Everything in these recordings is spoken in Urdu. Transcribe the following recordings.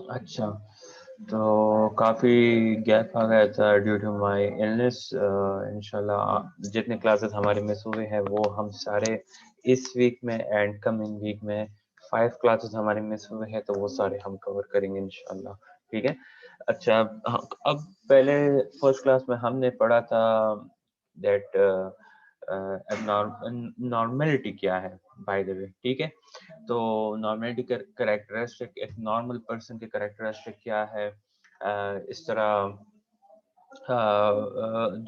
اچھا، تو کافی گیپ آ گیا تھا ڈیو ٹو مائی النس. انشاءاللہ جتنے کلاسز ہمارے مس ہوئے ہیں وہ ہم سارے اس ویک میں اینڈ کمنگ ویک میں 5 کلاسز ہمارے مس ہوئے ہیں، تو وہ سارے ہم کور کریں گے انشاءاللہ. ٹھیک ہے. اچھا، اب پہلے فرسٹ کلاس میں ہم نے پڑھا تھا دیٹ نارملٹی کیا ہے، بائی دا وے. ٹھیک ہے. تو نارملٹی کا کریکٹرسٹک، ایک نارمل پرسن کے کریکٹرسٹک کیا ہے، اس طرح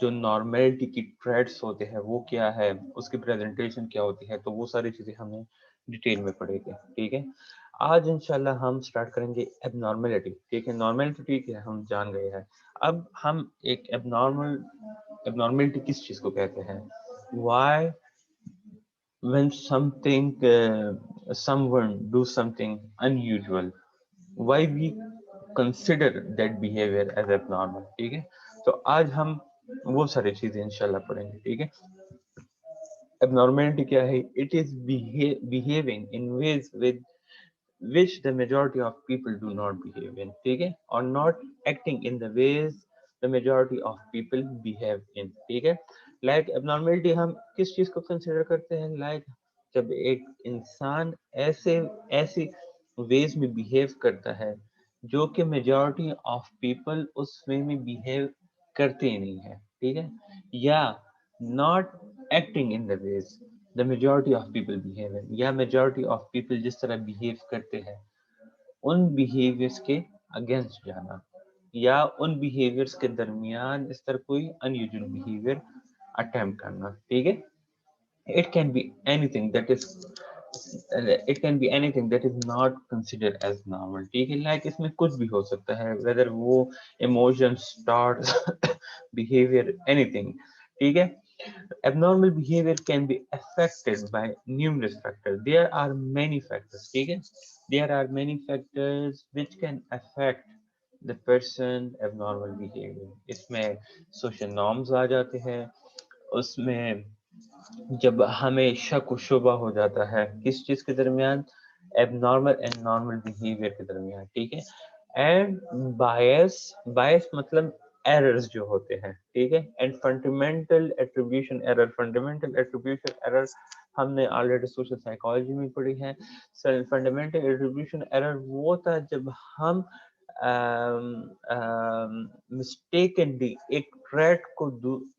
جو نارملٹی کی ٹریٹس ہوتے ہیں وہ کیا ہے، اس کی پریزنٹیشن کیا ہوتی ہے، تو وہ ساری چیزیں ہم نے ڈیٹیل میں پڑھے گے. ٹھیک ہے. آج انشاءاللہ ہم سٹارٹ کریں گے اب نارملٹی. ٹھیک ہے. نارملٹی ٹھیک ہے، ہم جان گئے ہیں. اب ہم ایک اب نارملٹی کس چیز کو کہتے ہیں. Why when someone do something unusual, why we consider that behavior as abnormal. ٹھیک ہے. تو آج ہم وہ ساری چیزیں انشاءاللہ پڑھیں گے. ٹھیک ہے. abnormality کیا ہے؟ it is behaving in ways with which the majority of people do not behave in. ٹھیک ہے. or not acting in the ways the majority of people behave in. ٹھیک ہے. لائک abnormality ہم کس چیز کو کنسیڈر کرتے ہیں؟ لائک جب ایک انسان ایسی ویز میں بہیو کرتا ہے جو کہ میجورٹی آف پیپل اس وے میں بہیو کرتے ہی نہیں ہے. ٹھیک ہے. یا not acting in the ways the majority of people behave in, یا majority of people جس طرح بہیو کرتے ہیں ان بیہیویئرس کے اگینسٹ جانا، یا ان بیہیویئرس کے درمیان اس طرح کوئی ان یوزل بیہیویئر اٹمپٹ کرنا. ٹھیک ہے. it can be anything that is it can be anything that is not considered as normal. ٹھیک ہے. لائک اس میں کچھ بھی ہو سکتا ہے، whether وہ emotions thoughts behavior anything. ٹھیک ہے. abnormal behavior can be affected by numerous factors. There are many factors. ٹھیک ہے. there are many factors which can affect the person abnormal behavior. اس میں social norms آ جاتے ہیں، اس میں جب ہمیں شک و شبہ ہو جاتا ہے کس چیز کے درمیان، ایب نارمل اینڈ نارمل بیہیویئر کے درمیان. ٹھیک ہے. اینڈ بایس مطلب ایررز جو ہوتے ہیں. ٹھیک ہے. اینڈ فنڈامنٹل ایٹریبیوشن ایرر ہم نے آلریڈی سوشل سائیکالوجی میں پڑھی ہے. فنڈامنٹل ایٹریبیوشن ایرر وہ تھا جب ہم مسٹیکنلی ایک ٹریٹ کو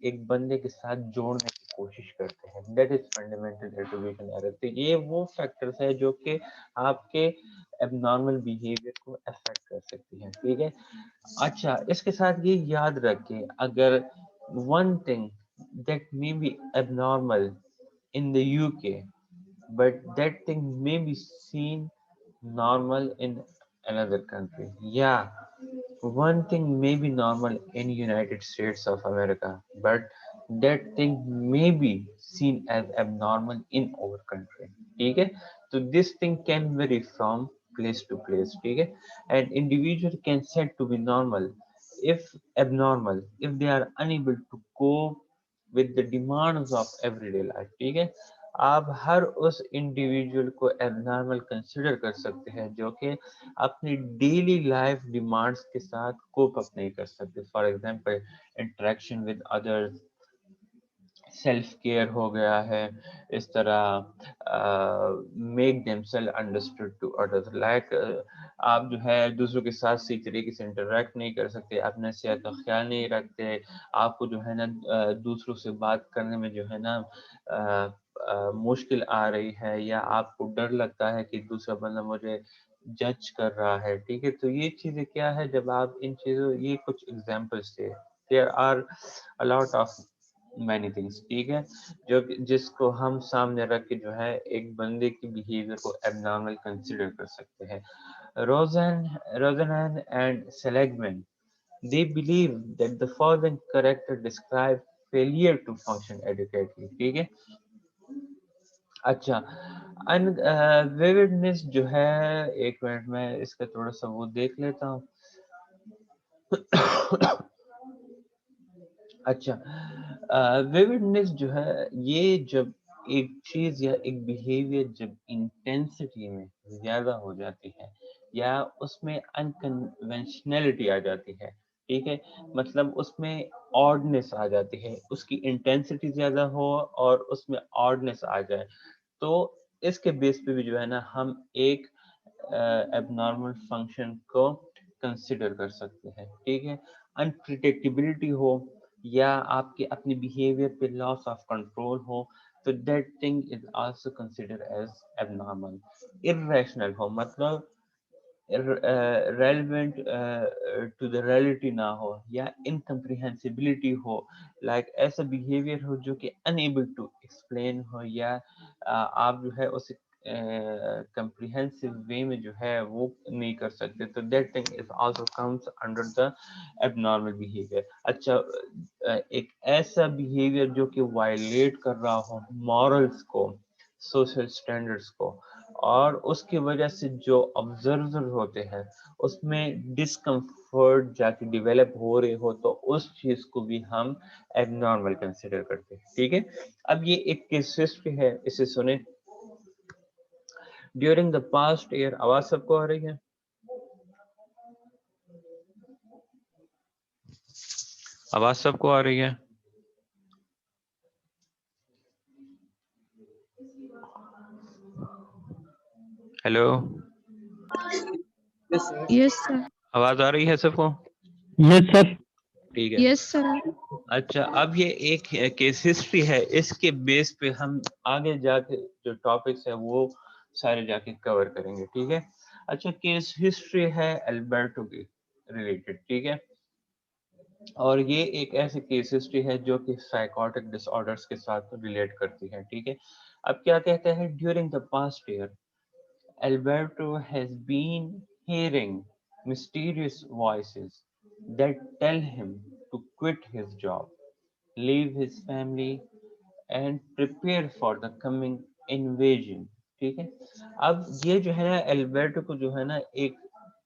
ایک بندے کے ساتھ جوڑنے کی کوشش کرتے ہیں. That is fundamental attribution error. تو یہ وہ فیکٹرز ہے جو کہ آپ کے اب نارمل بیہیویئر کو افیکٹ کر سکتی ہیں. ٹھیک ہے. اچھا، اس کے ساتھ یہ یاد رکھیں، اگر one thing that may be abnormal in the UK but that thing may be seen normal in another country. Yeah, one thing may be normal in United States of America but that thing may be seen as abnormal in our country. ٹھیک ہے. تو this thing can vary from place to place. ٹھیک ہے. an individual can said to be normal if abnormal if they are unable to cope with the demands of everyday life. ٹھیک ہے. آپ ہر اس انڈیویجول کو abnormal کنسیڈر کر سکتے ہیں جو کہ اپنی ڈیلی لائف ڈیمانڈس کے ساتھ کوپ اپ نہیں کر سکتے. For example interaction with others, self care ہو گیا ہے، اس طرح make them feel understood to others. Like آپ جو ہے دوسروں کے ساتھ صحیح طریقے سے انٹریکٹ نہیں کر سکتے، اپنے صحت کا خیال نہیں رکھتے، آپ کو جو ہے نا دوسروں سے بات کرنے میں جو ہے نا مشکل آ رہی ہے، یا آپ کو ڈر لگتا ہے کہ دوسرا بندہ مجھے جج کر رہا ہے. ٹھیک ہے. تو یہ چیزیں کیا ہے جب آپ ان چیزوں، یہ کچھ ایگزامپلس تھے. there are a lot of many things. ٹھیک ہے. جو جس کو ہم سامنے رکھ کے جو ہے ایک بندے کی بیہیویئر کو اب نارمل کنسیڈر کر سکتے ہیں. روزن and سیلیگمن they believe that the following character describe failure to function adequately. ٹھیک ہے. اچھا، ویوڈنس جو ہے، ایک منٹ میں اس کا تھوڑا سا وہ دیکھ لیتا ہوں. اچھا، ویوڈنس جو ہے یہ جب ایک چیز یا ایک بیہیویئر جب انٹینسٹی میں زیادہ ہو جاتی ہے یا اس میں انکنونشنلٹی آ جاتی ہے، ٹھیک ہے، مطلب اس میں آڈنس آ جاتی ہے، اس کی انٹینسٹی زیادہ ہو اور اس میں آڈنس آ جائے، تو اس کے بیس پہ بھی جو ہے نا ہم ایک ایب نارمل فنکشن کو کنسیڈر کر سکتے ہیں، ٹھیک ہے، انپریڈکٹیبلٹی ہو یا آپ کے اپنے بیہیویئر پہ لاس آف کنٹرول ہو تو that thing is also consider as abnormal, irrational ہو مطلب ریلیونٹ ٹو دا ریئلٹی نہ ہو یا انکمپریہنسبلٹی ہو، لائک ایسا بیہیویئر ہو جو کہ انیبل ٹو ایکسپلین ہو یا آپ جو ہے اسے کمپریہنسو وے میں جو ہے وہ نہیں کر سکتے، تو that thing is also comes under the abnormal behaviour. اچھا ایک ایسا بیہیویئر جو کہ وائلیٹ کر رہا ہو مورلس کو، سوشل اسٹینڈرڈس کو، اور اس کی وجہ سے جو آبزرور ہوتے ہیں اس میں ڈسکمفرٹ جا کے ڈیولپ ہو رہے ہو تو اس چیز کو بھی ہم ایب نارمل کنسیڈر کرتے ہیں، ٹھیک ہے۔ اب یہ ایک کیس ہسٹری ہے، اسے سنیں۔ ڈیورنگ دا پاسٹ ایئر، آواز سب کو آ رہی ہے؟ آواز سب کو آ رہی ہے؟ ہیلو، یس سر، آواز آ رہی ہے سب کو؟ یس سر، ٹھیک ہے، یس سر، اچھا اب یہ ایک کیس ہسٹری ہے، اس کے بیس پہ ہم آگے جا کے جو ٹاپکس ہیں وہ سارے جا کے کور کریں گے، ٹھیک ہے۔ اچھا کیس ہسٹری ہے البرٹو کی ریلیٹڈ، ٹھیک ہے، اور یہ ایک ایسی کیس ہسٹری ہے جو کہ سائیکوٹک ڈس آرڈرس کے ساتھ ریلیٹ کرتی ہے، ٹھیک ہے۔ اب کیا کہتے ہیں، during the past year Alberto has been hearing mysterious voices that tell him to quit his job, leave his family, and prepare for the coming invasion. ٹھیک ہے، اب یہ جو ہے نا البرٹو کو جو ہے نا ایک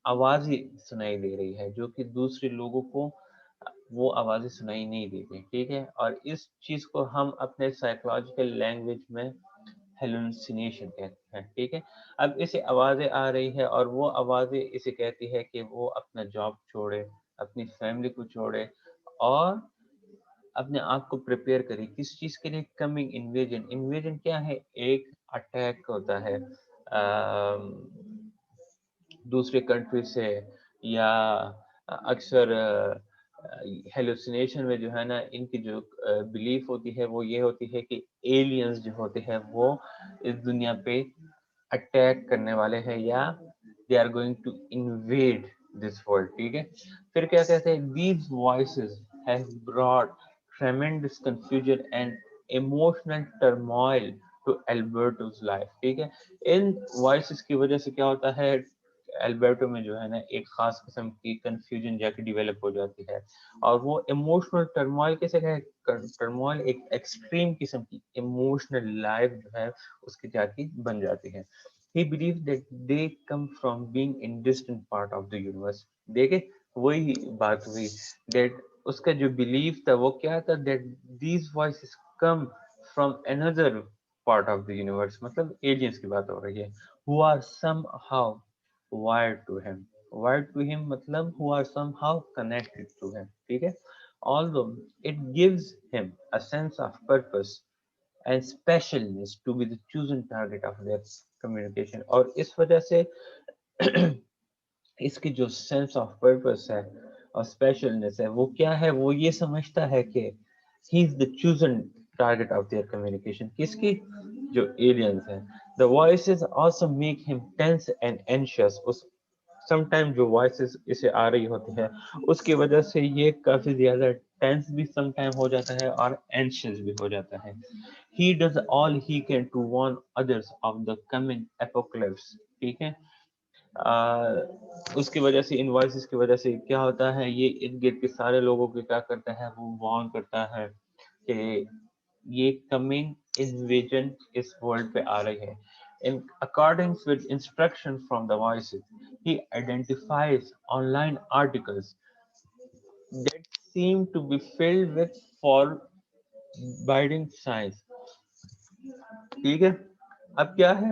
آواز ہی سنائی دے رہی ہے جو کہ دوسرے لوگوں کو وہ آوازیں سنائی نہیں دیتی، ٹھیک ہے، اور اس چیز کو ہم اپنے سائیکولوجیکل لینگویج میں ہیلوسینیشن کہتے ہیں، ٹھیک ہے۔ اب اسے آوازیں آ رہی ہے اور وہ آوازیں اسے کہتی ہے کہ وہ اپنا جاب چھوڑے، اپنی فیملی کو چھوڑے اور اپنے آپ کو پریپیئر کرے، کس چیز کے لیے، کمنگ انویژن۔ انویژن کیا ہے؟ ایک اٹیک ہوتا ہے دوسرے کنٹری سے، یا اکثر ہیلوسینیشن میں جو ہے نا ان کی جو بلیف ہوتی ہے وہ یہ ہوتی ہے کہ ایلینز جو ہوتے ہیں وہ اس دنیا پہ اٹیک کرنے والے ہیں یا they are going to invade this world, ٹھیک ہے۔ پھر کیا کہتے ہیں، these voices have brought tremendous confusion and emotional turmoil to Alberto's life، ٹھیک ہے۔ ان وائسز کی وجہ سے کیا ہوتا ہے، البرٹو میں جو ہے نا ایک خاص قسم کی کنفیوژن جا کے ڈیولپ ہو جاتی ہے، اور وہ ایموشنل ٹرموائل کیسے کہ ٹرموائل ایک ایکسٹریم قسم کی ایموشنل لائف جو ہے اس کی جا کے بن جاتی ہے۔ He believed that they come from being in distant part of the universe۔ دیکھیں وہی بات ہوئی، that اس کا جو بلیف تھا وہ کیا تھا، that these voices come from another part of the universe، مطلب ایلینز کی بات ہو رہی ہے، who are somehow wired to him۔ wired to him مطلب who are somehow connected to him، ٹھیک ہے۔ although it gives him a sense of purpose and specialness to be the chosen target of their communication، اور اس وجہ سے اس کی جو سینس آف پرپس ہے اور اسپیشلنس ہے وہ کیا ہے، وہ یہ سمجھتا ہے کہ he is the chosen target of their communication, کس کی، جو ایلینز ہیں۔ دا وائسز آلسو میک ہم tense and anxious, some time جو وائسز اسے آ رہی ہوتی ہے اس کی وجہ سے یہ کافی زیادہ ٹینس بھی سم ٹائم ہو جاتا ہے اور اینشیس بھی ہو جاتا ہے۔ He does all he can to warn others of the coming apocalypse، ٹھیک ہے۔ اس کی وجہ سے ان وائسز کی وجہ سے کیا ہوتا ہے، یہ ارد گرد کے سارے لوگوں کو کیا کرتا ہے، وہ وارن کرتا ہے کہ یہ کمنگ انویژن اس ورلڈ پہ آ رہی ہے۔ In accordance with instruction from the voices, he identifies online articles that seem to be filled with forbidding signs، ٹھیک ہے۔ اب کیا ہے،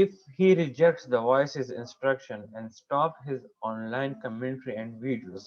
if he rejects the voice's instruction and stop his online commentary and videos,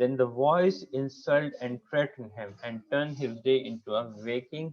then the voice insult and threaten him and turn his day into a waking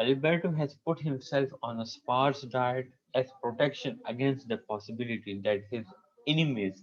Alberto has put himself on a sparse diet as protection against the possibility that his enemies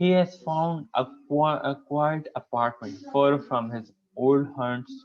He has found a quiet apartment far from his old haunts,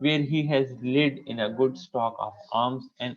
where he has lived in a good stock of arms and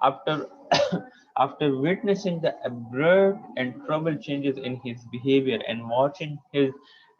After after witnessing the abrupt and troubled changes in his behavior and watching his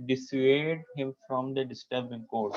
dissuade him from the disturbing course,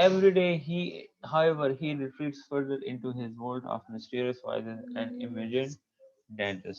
every day however he retreats further into his world of mysterious voices and imagined dangers,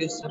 Yes, sir.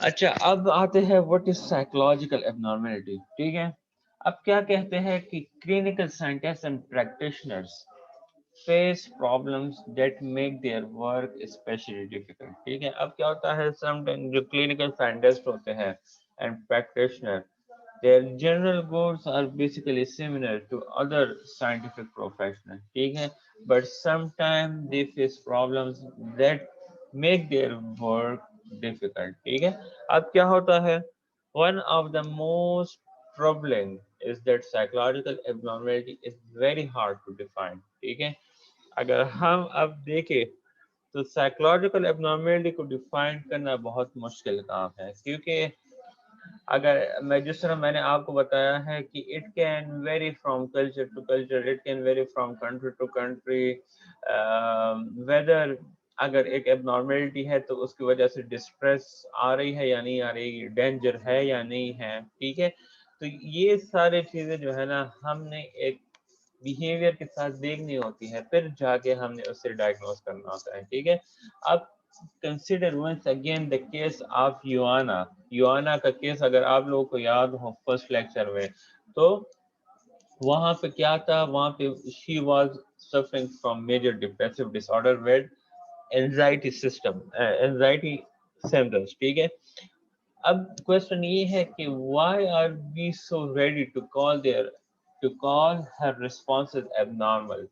اچھا اب آتے ہیں what is psychological abnormality. ٹھیک ہے، اب کیا کہتے ہیں کہ clinical scientists and practitioners face problems that make their work especially difficult. ٹھیک ہے، اب کیا ہوتا ہے sometimes جو clinical scientists ہوتے ہیں and practitioner, their general goals are basically similar to other scientific professionals. ٹھیک ہے، but sometimes they face problems that make their work difficult. ٹھیک ہے، اب کیا ہوتا ہے one of the most troubling is that psychological abnormality is very hard to define. ٹھیک ہے، اگر ہم اب دیکھیں تو سائیکولوجیکل ابنارمیلٹی کو ڈیفائن کرنا بہت مشکل کام ہے، کیونکہ اگر میں جس طرح میں نے آپ کو بتایا ہے کہ it can vary from culture to culture, it can vary from country to country, whether اگر ایک اب نارملٹی ہے تو اس کی وجہ سے ڈسٹریس آ رہی ہے یا نہیں آ رہی، ڈینجر ہے یا نہیں ہے. ٹھیک ہے، تو یہ سارے چیزیں جو ہے نا ہم نے ایک بیہیویئر کے ساتھ دیکھنی ہوتی ہے، پھر جا کے ہم نے اس سے ڈائگنوز کرنا ہوتا ہے. ٹھیک ہے، اب consider once again the case of یوانا کا کیس اگر آپ لوگوں کو یاد ہو فرسٹ لیکچر میں، تو وہاں پہ کیا تھا، وہاں پہ she was suffering from major depressive disorder with anxiety system anxiety symptoms. ٹھیک ہے، اب کوشچن یہ ہے کہ why are we so ready to call her responses اب نارمل.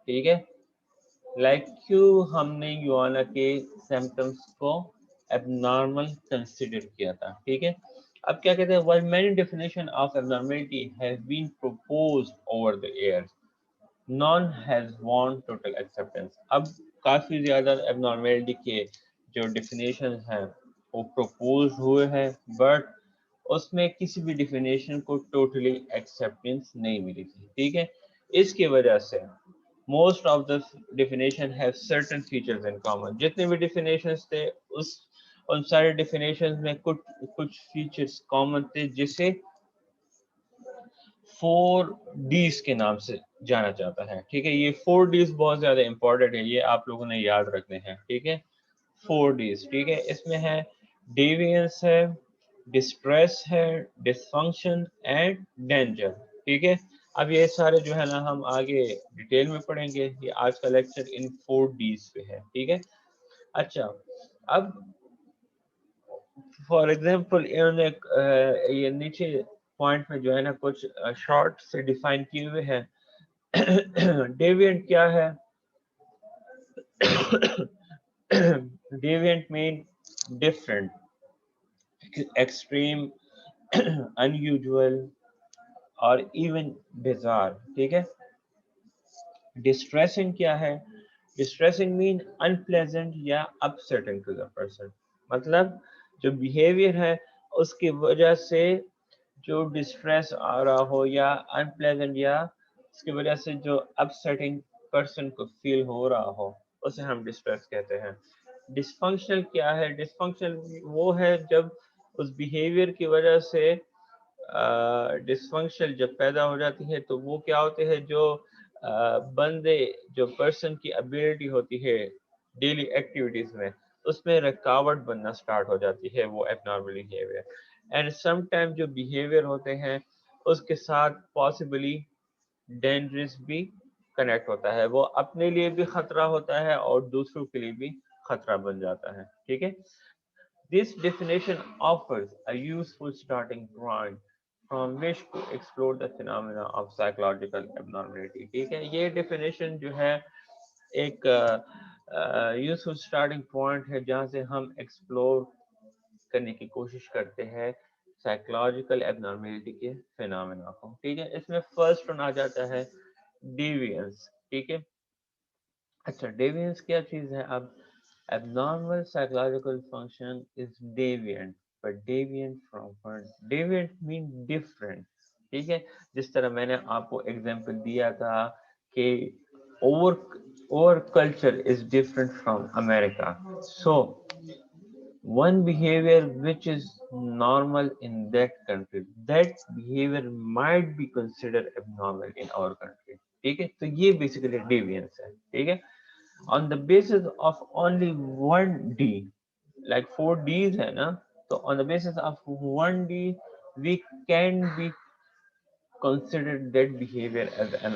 ٹھیک ہے، لائک کیوں ہم نے یوانا کے سمٹمس کو اب نارمل کنسیڈر کیا تھا. ٹھیک ہے، اب کیا کہتے ہیں while many definition of abnormality have been proposed over the years, none has won total acceptance. اب کافی زیادہ abnormality کے جو ڈیفینیشن ہیں وہ پروپوز ہوئے ہیں، بٹ اس میں کسی بھی ڈیفینیشن کو ٹوٹلی ایکسیپٹنس نہیں ملی تھی. ٹھیک ہے، اس کی وجہ سے most of the definition have certain features in common. جتنے بھی definitions تھے ان سارے definitions میں کچھ features common تھے جسے 4Ds کے نام سے جانا جاتا ہے. ٹھیک ہے، یہ 4Ds بہت زیادہ امپورٹنٹ ہے، یہ آپ لوگوں نے یاد رکھنے ہیں. ٹھیک ہے، 4Ds. ٹھیک ہے، اس میں ہے ڈیوینس ہے، ڈسٹریس ہے، ڈسفنکشن اینڈ ڈینجر. ٹھیک ہے، اب یہ سارے جو ہے نا ہم آگے ڈیٹیل میں پڑھیں گے، یہ آج کا لیکچر ان 4Ds پہ ہے. ٹھیک ہے، اچھا اب فار ایگزامپل یہ نیچے پوائنٹ میں جو ہے نا کچھ شارٹ سے ڈیفائن کیے ہوئے ہیں. ڈیوینٹ کیا ہے؟ ڈیوینٹ مین ڈفرنٹ، ایکسٹریم، unusual اور ایون bizarre. ٹھیک ہے، ڈسٹریسنگ کیا ہے؟ ڈسٹریسنگ مین unpleasant یا upsetting to the person. مطلب جو بیہیویئر ہے اس کی وجہ سے جو ڈسٹریس آ رہا ہو یا unpleasant یا اس کی وجہ سے جو upsetting person کو فیل ہو رہا ہو اسے ہم ڈسٹریس کہتے ہیں. ڈسفنکشنل کیا ہے؟ ڈسفنکشنل وہ ہے جب اس بیہیویئر کی وجہ سے ڈسفنکشن جب پیدا ہو جاتی ہے تو وہ کیا ہوتے ہیں، جو بندے جو پرسن کی ابیلٹی ہوتی ہے ڈیلی ایکٹیویٹیز میں اس میں رکاوٹ بننا سٹارٹ ہو جاتی ہے، وہ abnormal behaviour. And some time جو بیہیویئر ہوتے ہیں اس کے ساتھ پاسبلی ڈینجرس بھی کنیکٹ ہوتا ہے، وہ اپنے لیے بھی خطرہ ہوتا ہے اور دوسروں کے لیے بھی خطرہ بن جاتا ہے. ٹھیک ہے، this definition offers a useful starting point from which to explore the phenomena of psychological abnormality. ٹھیک ہے، یہ definition جو ہے ایک یوزفل اسٹارٹنگ پوائنٹ ہے جہاں سے ہم ایکسپلور کرنے کی کوشش کرتے ہیں سائیکولوجیکل ایبنارمیلٹی کے فینامنا کو. ٹھیک ہے، اس میں فرسٹ ون آ جاتا ہے ڈیوینس. ٹھیک ہے، اچھا ڈیوینس کیا چیز ہے؟ اب abnormal psychological function is deviant, but deviant from what? Deviant mean different. ٹھیک ہے، جس طرح میں نے آپ کو ایگزامپل دیا تھا کہ our culture is different from America. So one behavior which is normal in that country, that behavior might be considered abnormal in our country. ٹھیک ہے، تو یہ بیسیکلی deviance ہے. ٹھیک ہے، on the basis of only one D, like 4Ds ہے نا، So on the basis of 1D, we can be considered that behavior as an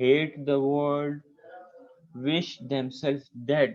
hate the world, wish themselves dead,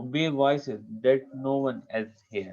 obey voices that no one else hear.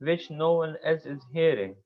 which no one else is hearing.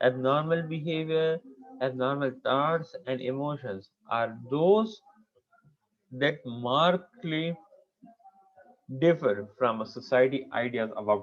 abnormal behavior, abnormal thoughts and emotions are those that markedly differ from a society ideas about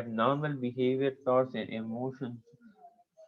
abnormal behavior, thoughts and emotions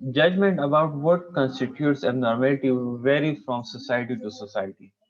Judgment about what constitutes abnormality vary from society to society.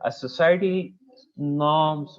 a society norms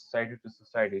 society to society,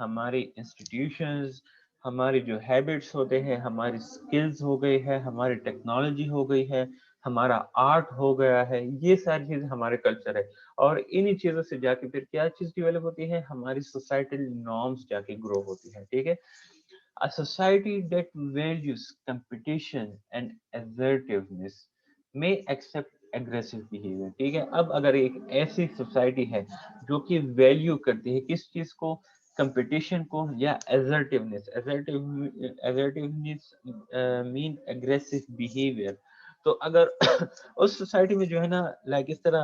ہماری انسٹیٹیوشنز، ہماری جو ہیبٹس ہوتے ہیں، ہماری سکلز ہو گئی ہے، ہماری ٹیکنالوجی ہو گئی ہے، ہمارا آرٹ ہو گیا ہے، یہ ساری چیزیں ہمارے کلچر ہے. اور انہی چیزوں سے جا کے پھر کیا چیز ڈیولپ ہوتی ہے، ہماری سوسائٹل نارمس جا کے گرو ہوتی ہے. ٹھیک ہے. A society that values competition and assertiveness may accept aggressive behavior. ٹھیک ہے. اب اگر ایک ایسی سوسائٹی ہے جو کہ ویلیو کرتی ہے کس چیز کو، کمپٹیشن کو یا assertiveness. Assertiveness mean aggressive behavior. تو اگر اس سوسائٹی میں جو ہے نا لائک اس طرح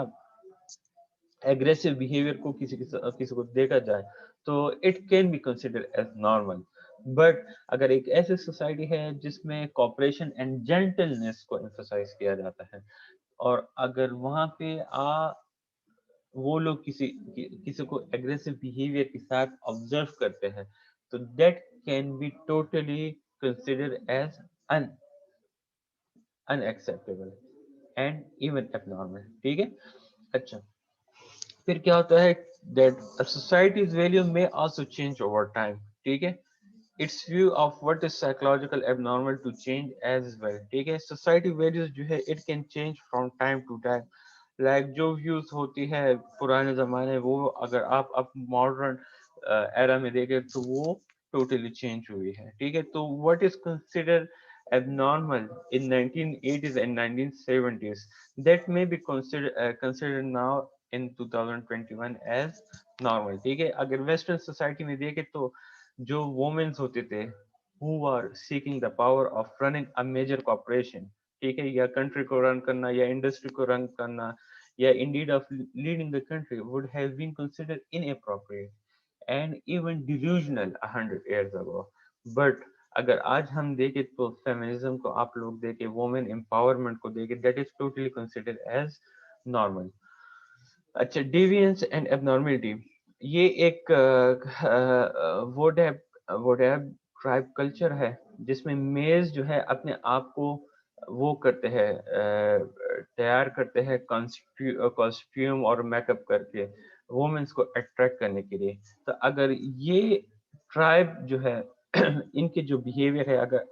aggressive behavior کو کسی کو دیکھا جائے تو it can be considered as normal. But اگر ایک ایسی سوسائٹی ہے جس میں کوپریشن اینڈ جینٹلنس کو ایمفسائز کیا جاتا ہے، اور اگر وہاں پہ وہ لوگ کسی کو اگریسو بیہیویئر کے ساتھ آبزرو کرتے ہیں تو that can be totally consider as unacceptable and even abnormal. ٹھیک ہے. اچھا پھر کیا ہوتا ہے that a society's value may also change over time. ٹھیک ہے. Its view of what is psychological abnormal to change as well. ٹھیک ہے. Society values جو ہے it can change from time to time. Like جو views ہوتی ہے پرانے زمانے وہ اگر آپ اب ماڈرن ایرا میں دیکھیں تو وہ ٹوٹلی چینج ہوئی ہے. ٹھیک ہے. تو what is considered abnormal in 1980s and 1970s that may be considered now in 2021 as normal. ٹھیک ہے. اگر ویسٹرن سوسائٹی میں دیکھیں تو جو وومنس ہوتے تھے who are seeking the power of running a major corporation, ٹھیک ہے، یا کنٹری کو رن کرنا یا انڈسٹری کو رن کرنا یا indeed of leading the country would have been considered inappropriate and even delusional 100 years ago. But اگر آج ہم دیکھیں تو فیمنزم کو آپ لوگ دیکھیں، وومن امپاورمنٹ کو دیکھیں، that is totally considered as normal. اچھا ڈیوینس اینڈ ابنارملٹی، یہ ایک ووڈیب ٹرائب کلچر ہے جس میں میز جو ہے اپنے آپ کو وہ کرتے ہیں تیار کرتے ہیں کاسٹیوم اور میک اپ کر کے وومنس کو اٹریکٹ کرنے کے لیے. تو اگر یہ ٹرائب جو ہے ان کے جو بیہیویئر ہے، اگر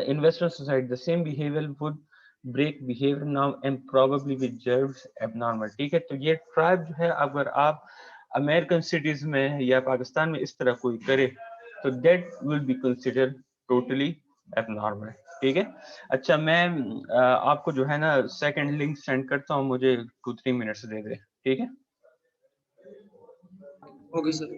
in Western society the same behavior would break behavior now and probably be judged abnormal. ٹھیک ہے. تو یہ ٹرائب جو ہے اگر آپ امریکن سٹیز میں یا پاکستان میں اس طرح کوئی کرے تو that will be consider totally abnormal. ٹھیک ہے. اچھا میں آپ کو جو ہے نا سیکنڈ لنک سینڈ کرتا ہوں، مجھے 2-3 منٹس دے دے. ٹھیک ہے. Okay sir.